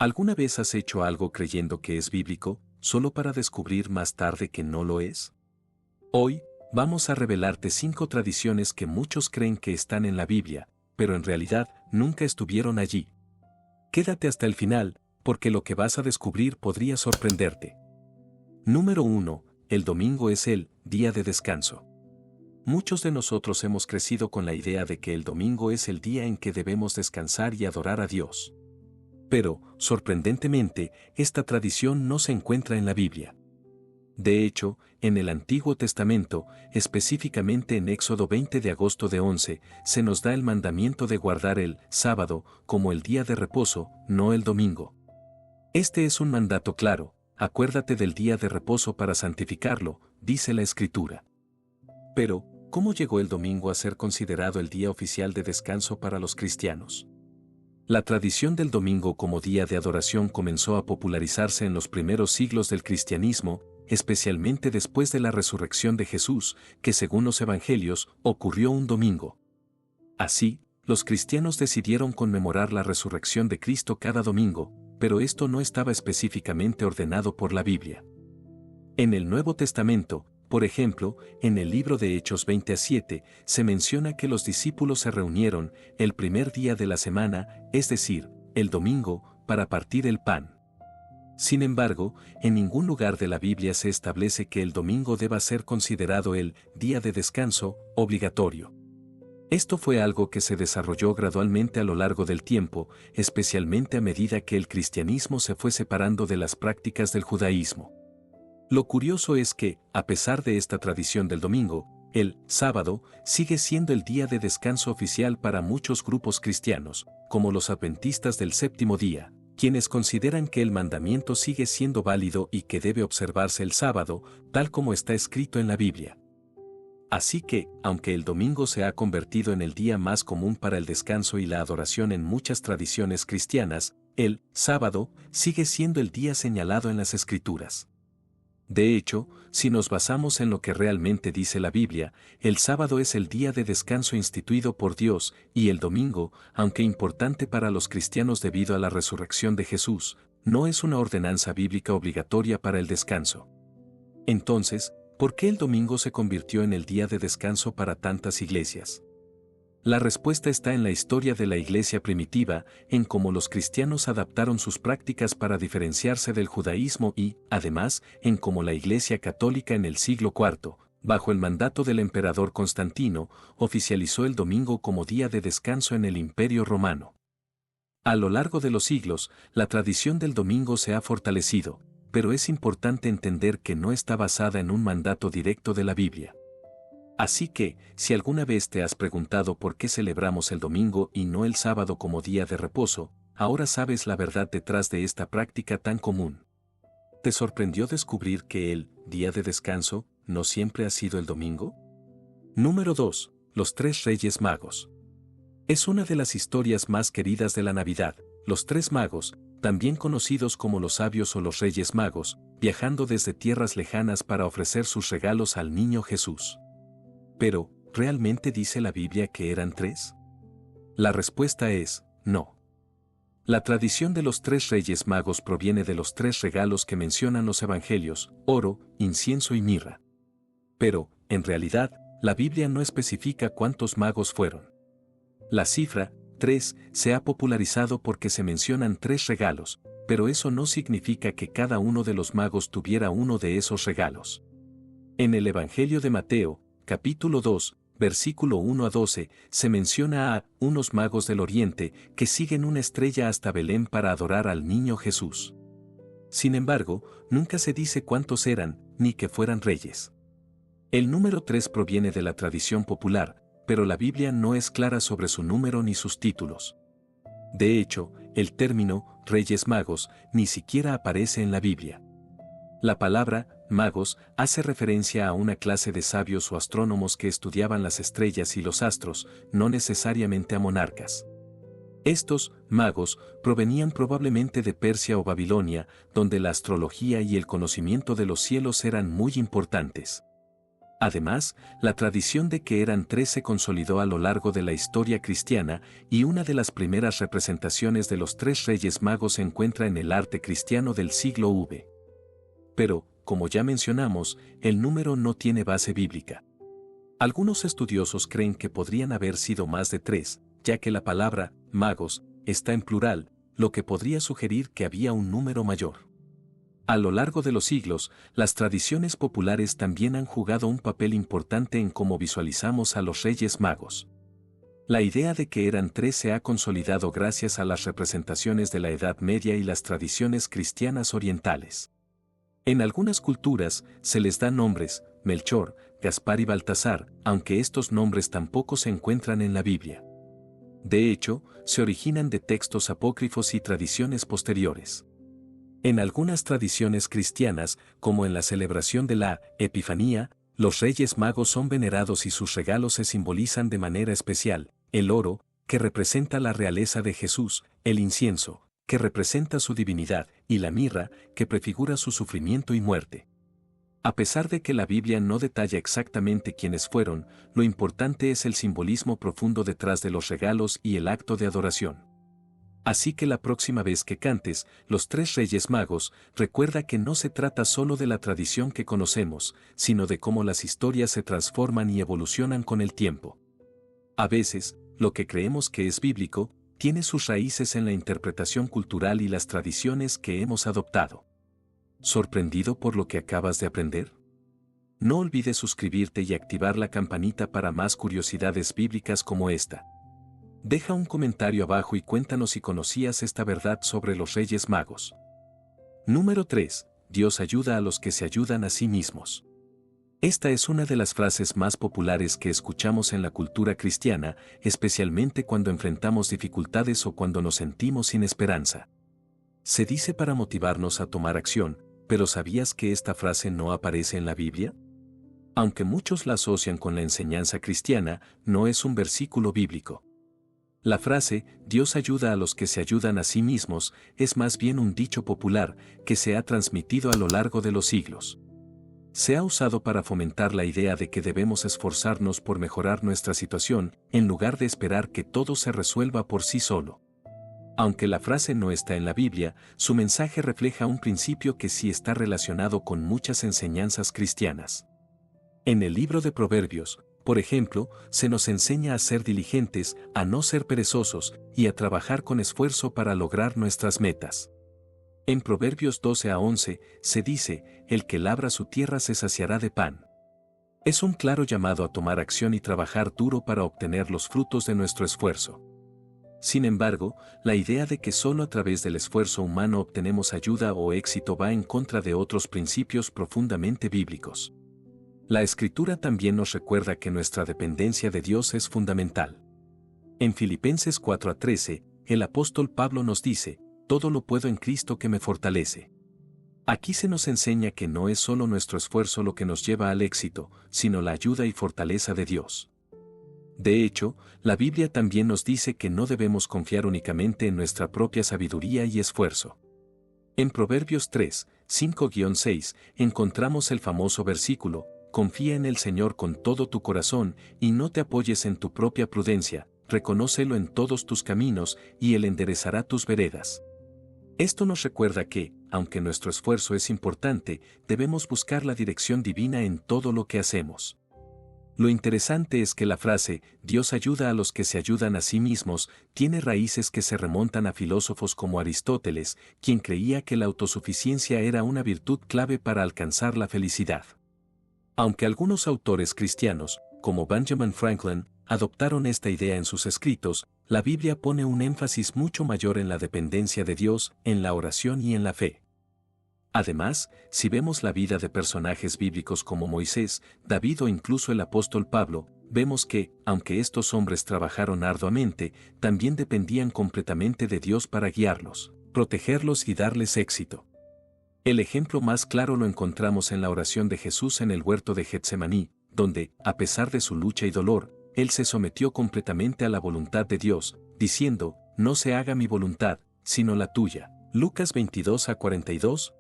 ¿Alguna vez has hecho algo creyendo que es bíblico, solo para descubrir más tarde que no lo es? Hoy, vamos a revelarte 5 tradiciones que muchos creen que están en la Biblia, pero en realidad nunca estuvieron allí. Quédate hasta el final, porque lo que vas a descubrir podría sorprenderte. Número 1. El domingo es el día de descanso. Muchos de nosotros hemos crecido con la idea de que el domingo es el día en que debemos descansar y adorar a Dios. Pero, sorprendentemente, esta tradición no se encuentra en la Biblia. De hecho, en el Antiguo Testamento, específicamente en Éxodo 20 de agosto de 11, se nos da el mandamiento de guardar el sábado como el día de reposo, no el domingo. Este es un mandato claro: acuérdate del día de reposo para santificarlo, dice la Escritura. Pero, ¿cómo llegó el domingo a ser considerado el día oficial de descanso para los cristianos? La tradición del domingo como día de adoración comenzó a popularizarse en los primeros siglos del cristianismo, especialmente después de la resurrección de Jesús, que según los evangelios, ocurrió un domingo. Así, los cristianos decidieron conmemorar la resurrección de Cristo cada domingo, pero esto no estaba específicamente ordenado por la Biblia. En el Nuevo Testamento, por ejemplo, en el libro de Hechos 20:7, se menciona que los discípulos se reunieron el primer día de la semana, es decir, el domingo, para partir el pan. Sin embargo, en ningún lugar de la Biblia se establece que el domingo deba ser considerado el día de descanso obligatorio. Esto fue algo que se desarrolló gradualmente a lo largo del tiempo, especialmente a medida que el cristianismo se fue separando de las prácticas del judaísmo. Lo curioso es que, a pesar de esta tradición del domingo, el sábado sigue siendo el día de descanso oficial para muchos grupos cristianos, como los adventistas del séptimo día, quienes consideran que el mandamiento sigue siendo válido y que debe observarse el sábado, tal como está escrito en la Biblia. Así que, aunque el domingo se ha convertido en el día más común para el descanso y la adoración en muchas tradiciones cristianas, el sábado sigue siendo el día señalado en las Escrituras. De hecho, si nos basamos en lo que realmente dice la Biblia, el sábado es el día de descanso instituido por Dios, y el domingo, aunque importante para los cristianos debido a la resurrección de Jesús, no es una ordenanza bíblica obligatoria para el descanso. Entonces, ¿por qué el domingo se convirtió en el día de descanso para tantas iglesias? La respuesta está en la historia de la iglesia primitiva, en cómo los cristianos adaptaron sus prácticas para diferenciarse del judaísmo y, además, en cómo la iglesia católica en el siglo IV, bajo el mandato del emperador Constantino, oficializó el domingo como día de descanso en el Imperio Romano. A lo largo de los siglos, la tradición del domingo se ha fortalecido, pero es importante entender que no está basada en un mandato directo de la Biblia. Así que, si alguna vez te has preguntado por qué celebramos el domingo y no el sábado como día de reposo, ahora sabes la verdad detrás de esta práctica tan común. ¿Te sorprendió descubrir que el día de descanso no siempre ha sido el domingo? Número 2. Los tres Reyes Magos. Es una de las historias más queridas de la Navidad. Los tres magos, también conocidos como los sabios o los Reyes Magos, viajando desde tierras lejanas para ofrecer sus regalos al niño Jesús. Pero, ¿realmente dice la Biblia que eran tres? La respuesta es, no. La tradición de los tres Reyes Magos proviene de los tres regalos que mencionan los evangelios: oro, incienso y mirra. Pero, en realidad, la Biblia no especifica cuántos magos fueron. La cifra, 3, se ha popularizado porque se mencionan tres regalos, pero eso no significa que cada uno de los magos tuviera uno de esos regalos. En el Evangelio de Mateo, capítulo 2, versículo 1 a 12, se menciona a unos magos del oriente que siguen una estrella hasta Belén para adorar al niño Jesús. Sin embargo, nunca se dice cuántos eran, ni que fueran reyes. El número 3 proviene de la tradición popular, pero la Biblia no es clara sobre su número ni sus títulos. De hecho, el término Reyes Magos ni siquiera aparece en la Biblia. La palabra magos hace referencia a una clase de sabios o astrónomos que estudiaban las estrellas y los astros, no necesariamente a monarcas. Estos magos provenían probablemente de Persia o Babilonia, donde la astrología y el conocimiento de los cielos eran muy importantes. Además, la tradición de que eran 3 se consolidó a lo largo de la historia cristiana y una de las primeras representaciones de los 3 Reyes Magos se encuentra en el arte cristiano del siglo V. Pero, como ya mencionamos, el número no tiene base bíblica. Algunos estudiosos creen que podrían haber sido más de 3, ya que la palabra magos está en plural, lo que podría sugerir que había un número mayor. A lo largo de los siglos, las tradiciones populares también han jugado un papel importante en cómo visualizamos a los Reyes Magos. La idea de que eran 3 se ha consolidado gracias a las representaciones de la Edad Media y las tradiciones cristianas orientales. En algunas culturas se les da nombres, Melchor, Gaspar y Baltasar, aunque estos nombres tampoco se encuentran en la Biblia. De hecho, se originan de textos apócrifos y tradiciones posteriores. En algunas tradiciones cristianas, como en la celebración de la Epifanía, los Reyes Magos son venerados y sus regalos se simbolizan de manera especial: el oro, que representa la realeza de Jesús; el incienso, que representa su divinidad; y la mirra, que prefigura su sufrimiento y muerte. A pesar de que la Biblia no detalla exactamente quiénes fueron, lo importante es el simbolismo profundo detrás de los regalos y el acto de adoración. Así que la próxima vez que cantes Los 3 Reyes Magos, recuerda que no se trata solo de la tradición que conocemos, sino de cómo las historias se transforman y evolucionan con el tiempo. A veces, lo que creemos que es bíblico, tiene sus raíces en la interpretación cultural y las tradiciones que hemos adoptado. ¿Sorprendido por lo que acabas de aprender? No olvides suscribirte y activar la campanita para más curiosidades bíblicas como esta. Deja un comentario abajo y cuéntanos si conocías esta verdad sobre los Reyes Magos. Número 3. Dios ayuda a los que se ayudan a sí mismos. Esta es una de las frases más populares que escuchamos en la cultura cristiana, especialmente cuando enfrentamos dificultades o cuando nos sentimos sin esperanza. Se dice para motivarnos a tomar acción, pero ¿sabías que esta frase no aparece en la Biblia? Aunque muchos la asocian con la enseñanza cristiana, no es un versículo bíblico. La frase, Dios ayuda a los que se ayudan a sí mismos, es más bien un dicho popular que se ha transmitido a lo largo de los siglos. Se ha usado para fomentar la idea de que debemos esforzarnos por mejorar nuestra situación, en lugar de esperar que todo se resuelva por sí solo. Aunque la frase no está en la Biblia, su mensaje refleja un principio que sí está relacionado con muchas enseñanzas cristianas. En el libro de Proverbios, por ejemplo, se nos enseña a ser diligentes, a no ser perezosos, y a trabajar con esfuerzo para lograr nuestras metas. En Proverbios 12-11, se dice, el que labra su tierra se saciará de pan. Es un claro llamado a tomar acción y trabajar duro para obtener los frutos de nuestro esfuerzo. Sin embargo, la idea de que solo a través del esfuerzo humano obtenemos ayuda o éxito va en contra de otros principios profundamente bíblicos. La Escritura también nos recuerda que nuestra dependencia de Dios es fundamental. En Filipenses 4:13, el apóstol Pablo nos dice, todo lo puedo en Cristo que me fortalece. Aquí se nos enseña que no es solo nuestro esfuerzo lo que nos lleva al éxito, sino la ayuda y fortaleza de Dios. De hecho, la Biblia también nos dice que no debemos confiar únicamente en nuestra propia sabiduría y esfuerzo. En Proverbios 3:5-6 encontramos el famoso versículo, confía en el Señor con todo tu corazón y no te apoyes en tu propia prudencia, reconócelo en todos tus caminos y Él enderezará tus veredas. Esto nos recuerda que, aunque nuestro esfuerzo es importante, debemos buscar la dirección divina en todo lo que hacemos. Lo interesante es que la frase, Dios ayuda a los que se ayudan a sí mismos, tiene raíces que se remontan a filósofos como Aristóteles, quien creía que la autosuficiencia era una virtud clave para alcanzar la felicidad. Aunque algunos autores cristianos, como Benjamin Franklin, adoptaron esta idea en sus escritos, la Biblia pone un énfasis mucho mayor en la dependencia de Dios, en la oración y en la fe. Además, si vemos la vida de personajes bíblicos como Moisés, David o incluso el apóstol Pablo, vemos que, aunque estos hombres trabajaron arduamente, también dependían completamente de Dios para guiarlos, protegerlos y darles éxito. El ejemplo más claro lo encontramos en la oración de Jesús en el huerto de Getsemaní, donde, a pesar de su lucha y dolor, Él se sometió completamente a la voluntad de Dios, diciendo, no se haga mi voluntad, sino la tuya. Lucas 22-42.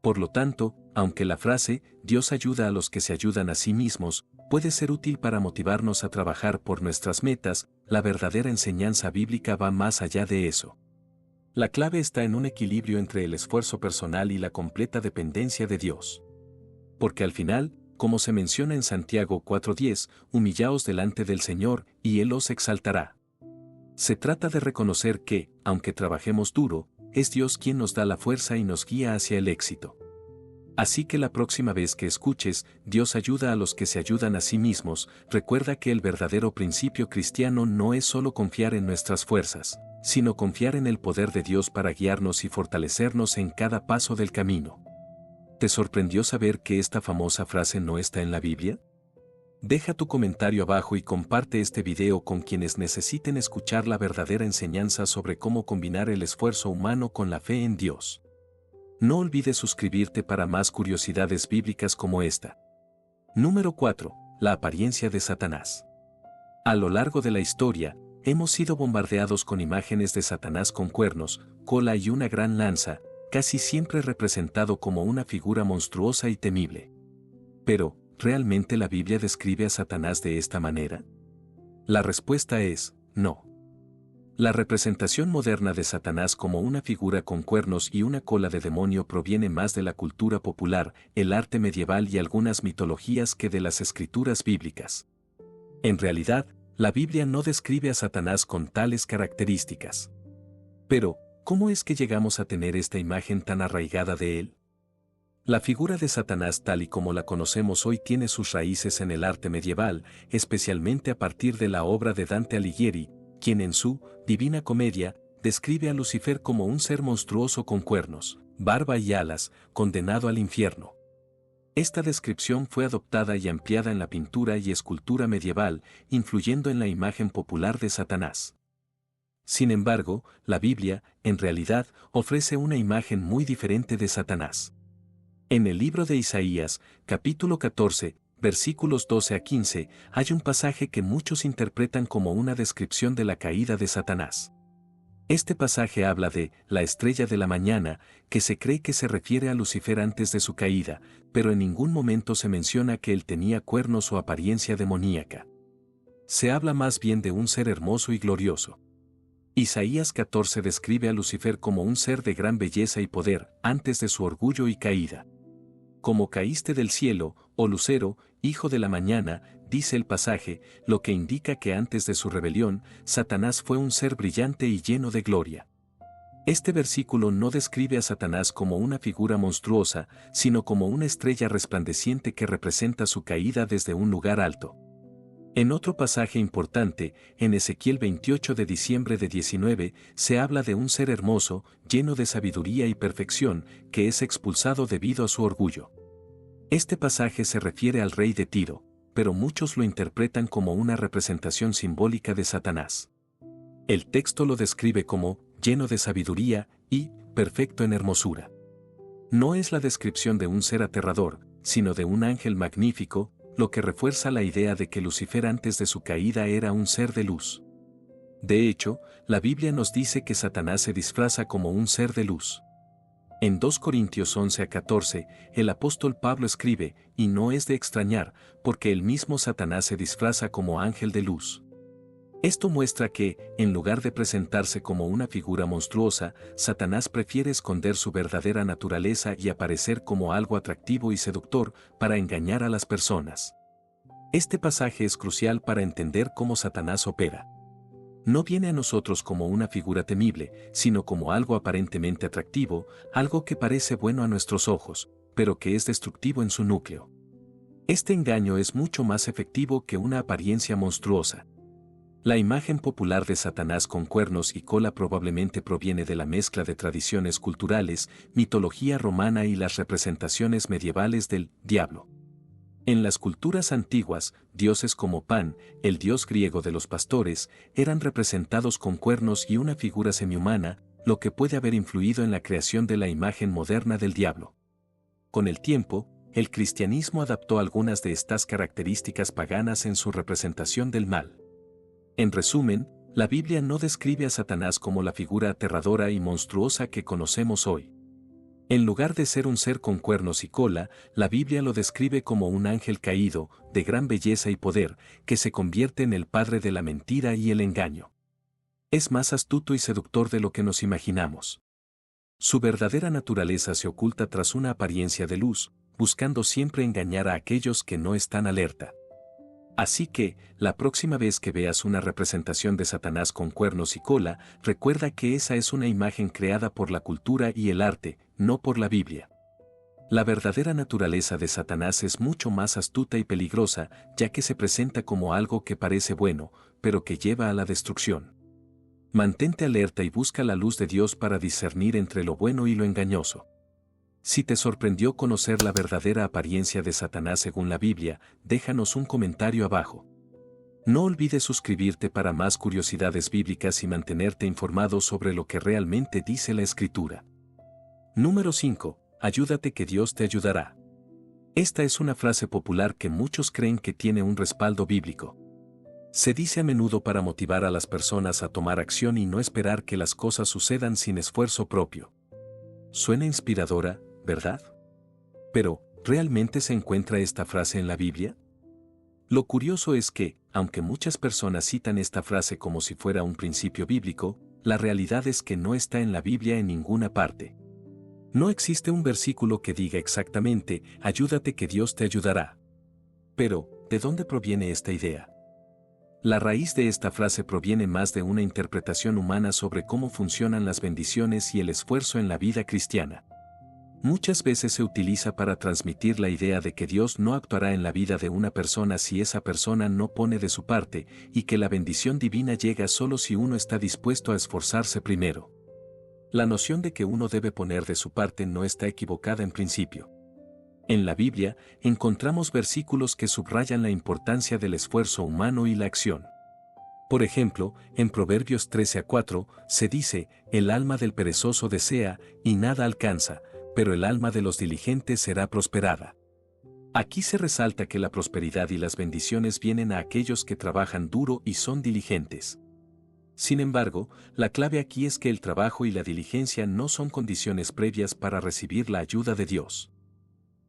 Por lo tanto, aunque la frase, Dios ayuda a los que se ayudan a sí mismos, puede ser útil para motivarnos a trabajar por nuestras metas, la verdadera enseñanza bíblica va más allá de eso. La clave está en un equilibrio entre el esfuerzo personal y la completa dependencia de Dios. Porque al final, como se menciona en Santiago 4:10, humillaos delante del Señor, y Él os exaltará. Se trata de reconocer que, aunque trabajemos duro, es Dios quien nos da la fuerza y nos guía hacia el éxito. Así que la próxima vez que escuches, Dios ayuda a los que se ayudan a sí mismos, recuerda que el verdadero principio cristiano no es solo confiar en nuestras fuerzas, sino confiar en el poder de Dios para guiarnos y fortalecernos en cada paso del camino. ¿Te sorprendió saber que esta famosa frase no está en la Biblia? Deja tu comentario abajo y comparte este video con quienes necesiten escuchar la verdadera enseñanza sobre cómo combinar el esfuerzo humano con la fe en Dios. No olvides suscribirte para más curiosidades bíblicas como esta. Número 4. La apariencia de Satanás. A lo largo de la historia, hemos sido bombardeados con imágenes de Satanás con cuernos, cola y una gran lanza, casi siempre representado como una figura monstruosa y temible. Pero, ¿realmente la Biblia describe a Satanás de esta manera? La respuesta es, no. La representación moderna de Satanás como una figura con cuernos y una cola de demonio proviene más de la cultura popular, el arte medieval y algunas mitologías que de las escrituras bíblicas. En realidad, la Biblia no describe a Satanás con tales características. Pero, ¿cómo es que llegamos a tener esta imagen tan arraigada de él? La figura de Satanás tal y como la conocemos hoy tiene sus raíces en el arte medieval, especialmente a partir de la obra de Dante Alighieri, quien en su Divina Comedia describe a Lucifer como un ser monstruoso con cuernos, barba y alas, condenado al infierno. Esta descripción fue adoptada y ampliada en la pintura y escultura medieval, influyendo en la imagen popular de Satanás. Sin embargo, la Biblia, en realidad, ofrece una imagen muy diferente de Satanás. En el libro de Isaías, capítulo 14, versículos 12 a 15, hay un pasaje que muchos interpretan como una descripción de la caída de Satanás. Este pasaje habla de la estrella de la mañana, que se cree que se refiere a Lucifer antes de su caída, pero en ningún momento se menciona que él tenía cuernos o apariencia demoníaca. Se habla más bien de un ser hermoso y glorioso. Isaías 14 describe a Lucifer como un ser de gran belleza y poder, antes de su orgullo y caída. Como caíste del cielo, oh lucero, hijo de la mañana, dice el pasaje, lo que indica que antes de su rebelión, Satanás fue un ser brillante y lleno de gloria. Este versículo no describe a Satanás como una figura monstruosa, sino como una estrella resplandeciente que representa su caída desde un lugar alto. En otro pasaje importante, en Ezequiel 28 de diciembre de 19, se habla de un ser hermoso, lleno de sabiduría y perfección, que es expulsado debido a su orgullo. Este pasaje se refiere al rey de Tiro, pero muchos lo interpretan como una representación simbólica de Satanás. El texto lo describe como lleno de sabiduría y perfecto en hermosura. No es la descripción de un ser aterrador, sino de un ángel magnífico, lo que refuerza la idea de que Lucifer antes de su caída era un ser de luz. De hecho, la Biblia nos dice que Satanás se disfraza como un ser de luz. En 2 Corintios 11 a 14, el apóstol Pablo escribe, y no es de extrañar, porque el mismo Satanás se disfraza como ángel de luz. Esto muestra que, en lugar de presentarse como una figura monstruosa, Satanás prefiere esconder su verdadera naturaleza y aparecer como algo atractivo y seductor para engañar a las personas. Este pasaje es crucial para entender cómo Satanás opera. No viene a nosotros como una figura temible, sino como algo aparentemente atractivo, algo que parece bueno a nuestros ojos, pero que es destructivo en su núcleo. Este engaño es mucho más efectivo que una apariencia monstruosa. La imagen popular de Satanás con cuernos y cola probablemente proviene de la mezcla de tradiciones culturales, mitología romana y las representaciones medievales del diablo. En las culturas antiguas, dioses como Pan, el dios griego de los pastores, eran representados con cuernos y una figura semihumana, lo que puede haber influido en la creación de la imagen moderna del diablo. Con el tiempo, el cristianismo adaptó algunas de estas características paganas en su representación del mal. En resumen, la Biblia no describe a Satanás como la figura aterradora y monstruosa que conocemos hoy. En lugar de ser un ser con cuernos y cola, la Biblia lo describe como un ángel caído, de gran belleza y poder, que se convierte en el padre de la mentira y el engaño. Es más astuto y seductor de lo que nos imaginamos. Su verdadera naturaleza se oculta tras una apariencia de luz, buscando siempre engañar a aquellos que no están alerta. Así que, la próxima vez que veas una representación de Satanás con cuernos y cola, recuerda que esa es una imagen creada por la cultura y el arte, no por la Biblia. La verdadera naturaleza de Satanás es mucho más astuta y peligrosa, ya que se presenta como algo que parece bueno, pero que lleva a la destrucción. Mantente alerta y busca la luz de Dios para discernir entre lo bueno y lo engañoso. Si te sorprendió conocer la verdadera apariencia de Satanás según la Biblia, déjanos un comentario abajo. No olvides suscribirte para más curiosidades bíblicas y mantenerte informado sobre lo que realmente dice la Escritura. Número 5. Ayúdate que Dios te ayudará. Esta es una frase popular que muchos creen que tiene un respaldo bíblico. Se dice a menudo para motivar a las personas a tomar acción y no esperar que las cosas sucedan sin esfuerzo propio. Suena inspiradora, ¿verdad? Pero, ¿realmente se encuentra esta frase en la Biblia? Lo curioso es que, aunque muchas personas citan esta frase como si fuera un principio bíblico, la realidad es que no está en la Biblia en ninguna parte. No existe un versículo que diga exactamente, ayúdate que Dios te ayudará. Pero, ¿de dónde proviene esta idea? La raíz de esta frase proviene más de una interpretación humana sobre cómo funcionan las bendiciones y el esfuerzo en la vida cristiana. Muchas veces se utiliza para transmitir la idea de que Dios no actuará en la vida de una persona si esa persona no pone de su parte, y que la bendición divina llega solo si uno está dispuesto a esforzarse primero. La noción de que uno debe poner de su parte no está equivocada en principio. En la Biblia, encontramos versículos que subrayan la importancia del esfuerzo humano y la acción. Por ejemplo, en Proverbios 13:4, se dice, el alma del perezoso desea, y nada alcanza, pero el alma de los diligentes será prosperada. Aquí se resalta que la prosperidad y las bendiciones vienen a aquellos que trabajan duro y son diligentes. Sin embargo, la clave aquí es que el trabajo y la diligencia no son condiciones previas para recibir la ayuda de Dios.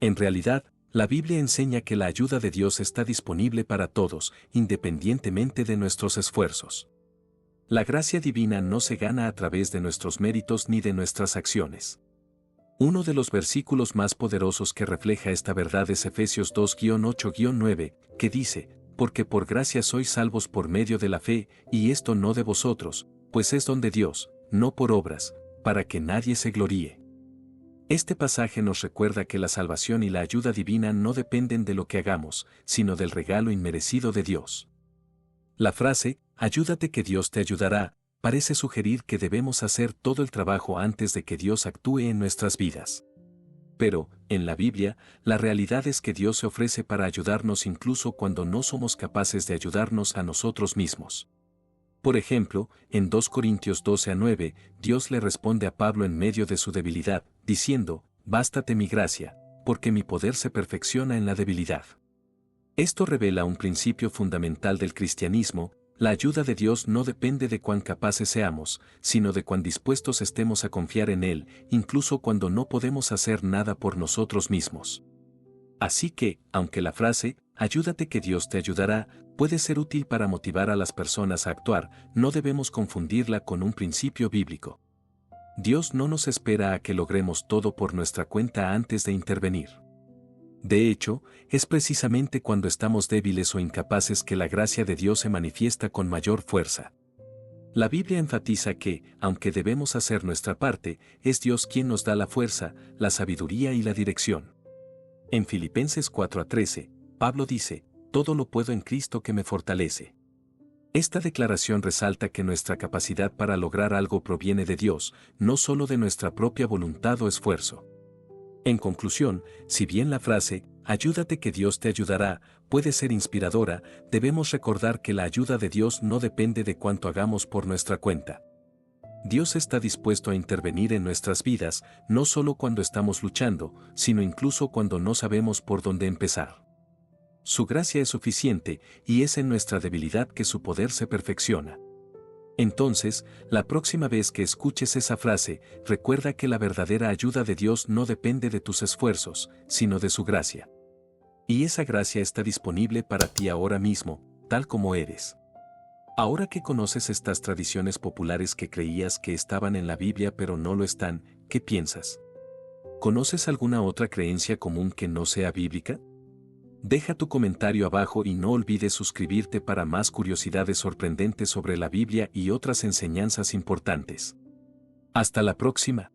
En realidad, la Biblia enseña que la ayuda de Dios está disponible para todos, independientemente de nuestros esfuerzos. La gracia divina no se gana a través de nuestros méritos ni de nuestras acciones. Uno de los versículos más poderosos que refleja esta verdad es Efesios 2:8-9, que dice, porque por gracia sois salvos por medio de la fe, y esto no de vosotros, pues es don de Dios, no por obras, para que nadie se gloríe. Este pasaje nos recuerda que la salvación y la ayuda divina no dependen de lo que hagamos, sino del regalo inmerecido de Dios. La frase, ayúdate que Dios te ayudará, parece sugerir que debemos hacer todo el trabajo antes de que Dios actúe en nuestras vidas. Pero, en la Biblia, la realidad es que Dios se ofrece para ayudarnos incluso cuando no somos capaces de ayudarnos a nosotros mismos. Por ejemplo, en 2 Corintios 12:9, Dios le responde a Pablo en medio de su debilidad, diciendo, bástate mi gracia, porque mi poder se perfecciona en la debilidad. Esto revela un principio fundamental del cristianismo: la ayuda de Dios no depende de cuán capaces seamos, sino de cuán dispuestos estemos a confiar en Él, incluso cuando no podemos hacer nada por nosotros mismos. Así que, aunque la frase, ayúdate que Dios te ayudará, puede ser útil para motivar a las personas a actuar, no debemos confundirla con un principio bíblico. Dios no nos espera a que logremos todo por nuestra cuenta antes de intervenir. De hecho, es precisamente cuando estamos débiles o incapaces que la gracia de Dios se manifiesta con mayor fuerza. La Biblia enfatiza que, aunque debemos hacer nuestra parte, es Dios quien nos da la fuerza, la sabiduría y la dirección. En Filipenses 4:13, Pablo dice, todo lo puedo en Cristo que me fortalece. Esta declaración resalta que nuestra capacidad para lograr algo proviene de Dios, no solo de nuestra propia voluntad o esfuerzo. En conclusión, si bien la frase, ayúdate que Dios te ayudará, puede ser inspiradora, debemos recordar que la ayuda de Dios no depende de cuánto hagamos por nuestra cuenta. Dios está dispuesto a intervenir en nuestras vidas, no solo cuando estamos luchando, sino incluso cuando no sabemos por dónde empezar. Su gracia es suficiente, y es en nuestra debilidad que su poder se perfecciona. Entonces, la próxima vez que escuches esa frase, recuerda que la verdadera ayuda de Dios no depende de tus esfuerzos, sino de su gracia. Y esa gracia está disponible para ti ahora mismo, tal como eres. Ahora que conoces estas tradiciones populares que creías que estaban en la Biblia pero no lo están, ¿qué piensas? ¿Conoces alguna otra creencia común que no sea bíblica? Deja tu comentario abajo y no olvides suscribirte para más curiosidades sorprendentes sobre la Biblia y otras enseñanzas importantes. Hasta la próxima.